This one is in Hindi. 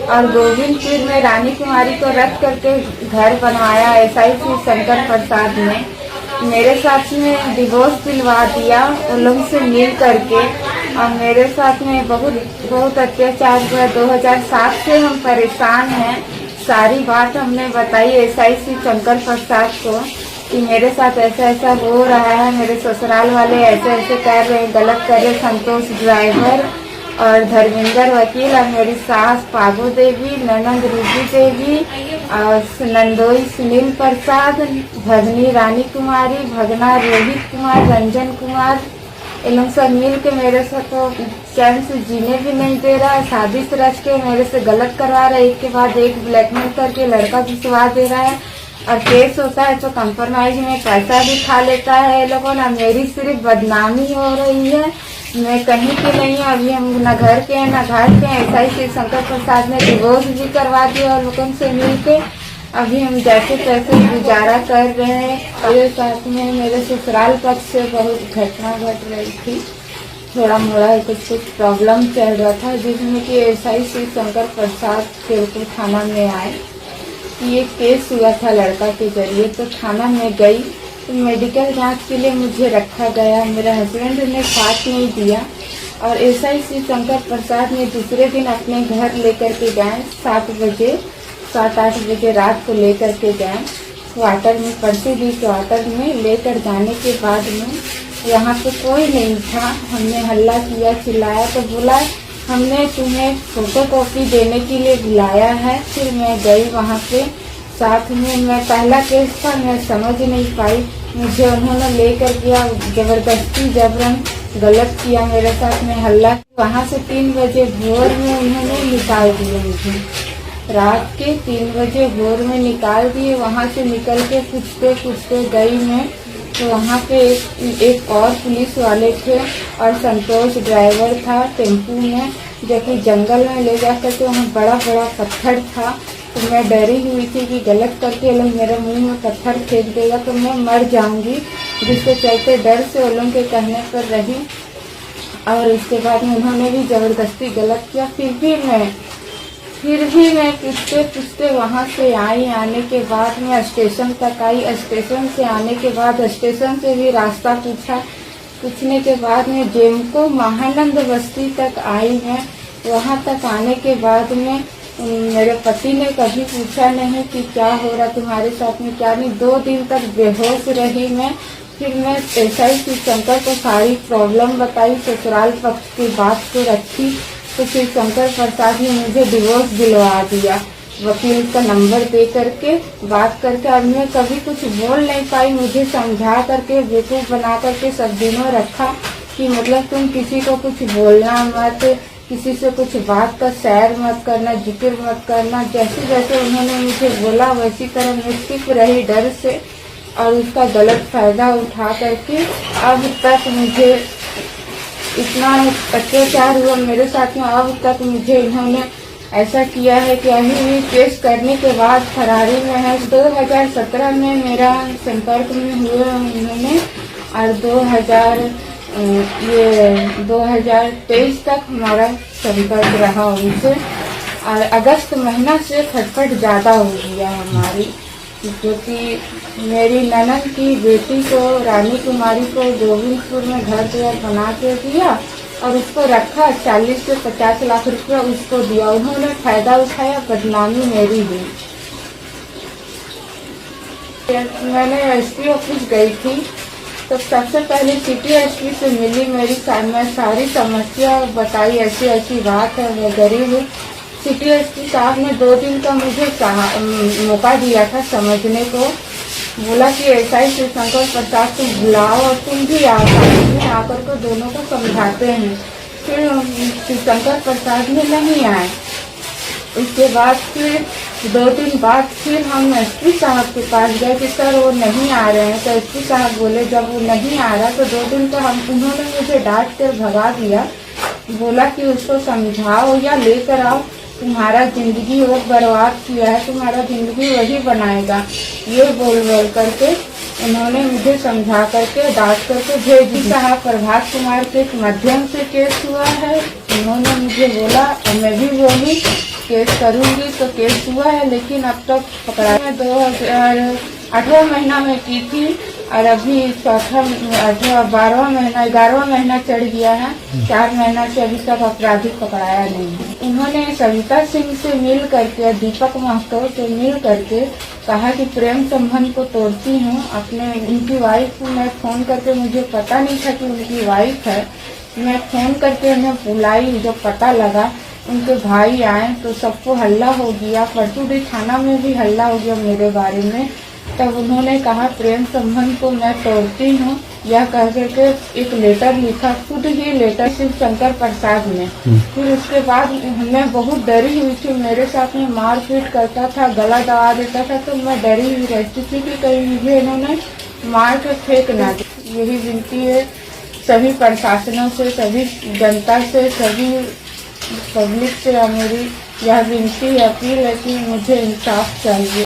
और गोविंदपुर में रानी कुमारी को रख करके घर बनवाया SIC शंकर प्रसाद ने। मेरे साथ में डिवोर्स दिलवा दिया उन लोग से मिल करके, और मेरे साथ में बहुत अत्याचार हुआ। 2007 से हम परेशान हैं। सारी बात हमने बताई SIC शंकर प्रसाद को कि मेरे साथ ऐसा ऐसा हो रहा है, मेरे ससुराल वाले ऐसे ऐसे कर रहे, गलत कर रहे, संतोष ड्राइवर और धर्मेंद्र वकील, और मेरी सास पागो देवी, ननंद रूबी देवी, और नंदोई सुनील प्रसाद, भगनी रानी कुमारी, भगना रोहित कुमार, रंजन कुमार, इन लोग सब मिल के मेरे साथ तो चैन से जीने भी नहीं दे रहा है। शादी से रच के मेरे से गलत करवा रहा है, एक के बाद एक ब्लैकमेल करके लड़का भिजवा दे रहा है, और केस होता है तो कंप्रोमाइज में पैसा भी खा लेता है ये लोगों ना। मेरी सिर्फ बदनामी हो रही है, मैं कहीं की नहीं हूँ। अभी हम न घर के हैं न घाट के हैं। SIC शंकर प्रसाद ने डिवोर्स भी करवा दिया और लोगों से मिल के अभी हम जैसे तैसे गुजारा कर रहे हैं। और साथ में मेरे ससुराल पक्ष से बहुत घटना घट रही थी, थोड़ा मोड़ा कुछ प्रॉब्लम चल रहा था, जिसमें कि SIC शंकर प्रसाद के थाना में आए। ये केस हुआ था लड़का के जरिए, तो थाना में गई तो मेडिकल जांच के लिए मुझे रखा गया। मेरे हस्बैंड ने साथ नहीं दिया, और SIC शंकर प्रसाद ने दूसरे दिन अपने घर लेकर के गए। 7-8 बजे रात को लेकर के गए क्वार्टर में, परसी भी क्वार्टर में लेकर जाने के बाद में यहाँ पे कोई नहीं था। हमने हल्ला किया, चिल्लाया, तो बोला हमने तुम्हें फोटोकॉपी देने के लिए बुलाया है। फिर मैं गई वहाँ पे, साथ में मैं पहला केस था, मैं समझ नहीं पाई, मुझे उन्होंने लेकर गया, जबरदस्ती जबरन गलत किया मेरे साथ में, हल्ला। वहाँ से 3 बजे भोर में उन्होंने निकाल दिया मुझे, रात के 3 बजे भोर में निकाल दिए। वहाँ से निकल के पूछते गई मैं, तो वहाँ पे एक और पुलिस वाले थे, और संतोष ड्राइवर था टेम्पू में, जो कि जंगल में ले जा करके वहाँ बड़ा बड़ा पत्थर था। तो मैं डरी हुई थी कि गलत करके लोग मेरे मुंह में पत्थर फेंक देगा तो मैं मर जाऊंगी, जिसके चलते डर से वो लोग के कहने पर रही। और उसके बाद में उन्होंने भी जबरदस्ती गलत किया। फिर भी मैं पूछते वहाँ से आई। आने के बाद में स्टेशन तक आई। स्टेशन से आने के बाद स्टेशन से भी रास्ता पूछने के बाद में जेमको महानंद बस्ती तक आई मैं। वहाँ तक आने के बाद में मेरे पति ने कभी पूछा नहीं कि क्या हो रहा तुम्हारे साथ में, क्या नहीं। 2 दिन तक बेहोश रही मैं। फिर मैं SIC शंकर को सारी प्रॉब्लम बताई, ससुराल पक्ष की बात को रखी, तो फिर शंकर प्रसाद ने मुझे डिवोर्स दिलवा दिया, वकील का नंबर दे करके बात करके। अब मैं कभी कुछ बोल नहीं पाई, मुझे समझा करके बेवकूफ बना करके सब दिनों रखा कि मतलब तुम किसी को कुछ बोलना मत, किसी से कुछ बात का शेयर मत करना, जिक्र मत करना। जैसे जैसे उन्होंने मुझे बोला वैसी तरह मैं चुप रही डर से, और उसका गलत फायदा उठा करके अब तक मुझे इतना अत्याचार हुआ मेरे साथ में। अब तक मुझे इन्होंने ऐसा किया है कि अभी भी केस करने के बाद फरारी में है। 2017 में मेरा संपर्क में हुए उन्होंने, और 2023 तक हमारा संपर्क रहा उनसे। और अगस्त महीना से खटपट ज़्यादा हो गया हमारी, जो कि मेरी ननद की बेटी को रानी कुमारी को गोविंदपुर में घर द्वार बना के दिया, और उसको रखा। 40 से 50 लाख रुपया उसको दिया। उन्होंने फायदा उठाया, बदनामी मेरी हुई। मैंने SP ऑफिस गई थी, तो सबसे पहले सिटी SP से मिली। मैं सारी समस्या बताई, ऐसी ऐसी बात है, मैं गरीब हूँ। सिटी SP साहब ने 2 दिन का मुझे मौका दिया था समझने को। बोला कि SIC शंकर प्रसाद तुम बुलाओ और तुम भी आओ, आकर को दोनों को समझाते हैं। फिर शंकर प्रसाद ने नहीं आए। उसके बाद फिर 2 दिन बाद फिर हम SP साहब के पास गए कि सर वो नहीं आ रहे हैं। तो SP साहब बोले जब वो नहीं आ रहा तो 2 दिन का उन्होंने मुझे डांट कर भगा दिया। बोला कि उसको समझाओ या लेकर आओ, तुम्हारा जिंदगी वो बर्बाद किया है, तुम्हारा जिंदगी वही बनाएगा। ये बोल करके उन्होंने मुझे समझा करके डांट करके भेज दिया। प्रभात कुमार के माध्यम से केस हुआ है। उन्होंने मुझे बोला और मैं भी बोली केस करूंगी, तो केस हुआ है, लेकिन अब तक पकड़ा। मैं 2018 महीना में की थी और अभी 11वां महीना चढ़ गया है। 4 महीना से अभी तक अपराधी पकड़ाया नहीं है। उन्होंने सविता सिंह से मिल करके, दीपक महतो से मिल करके कहा कि प्रेम संबंध को तोड़ती हूँ। अपने उनकी वाइफ को मैं फोन करके, मुझे पता नहीं था कि उनकी वाइफ है, मैं फोन करके उन्हें बुलाई। जब पता लगा उनके भाई आए तो सबको हल्ला हो गया। परचूडी थाना में भी हल्ला हो गया मेरे बारे में। तब उन्होंने कहा प्रेम संबंध को मैं तोड़ती हूँ, यह कह करके एक लेटर लिखा, खुद ही लेटर शिव शंकर प्रसाद ने। फिर उसके बाद मैं बहुत डरी हुई थी। मेरे साथ में मारपीट करता था, गला दबा देता था, तो मैं डरी हुई रहती थी कि कहीं मुझे इन्होंने मार के फेंक ना दे। यही विनती है सभी प्रशासनों से, सभी जनता से, सभी पब्लिक से मेरी यह विनती अपील है कि मुझे इंसाफ चाहिए।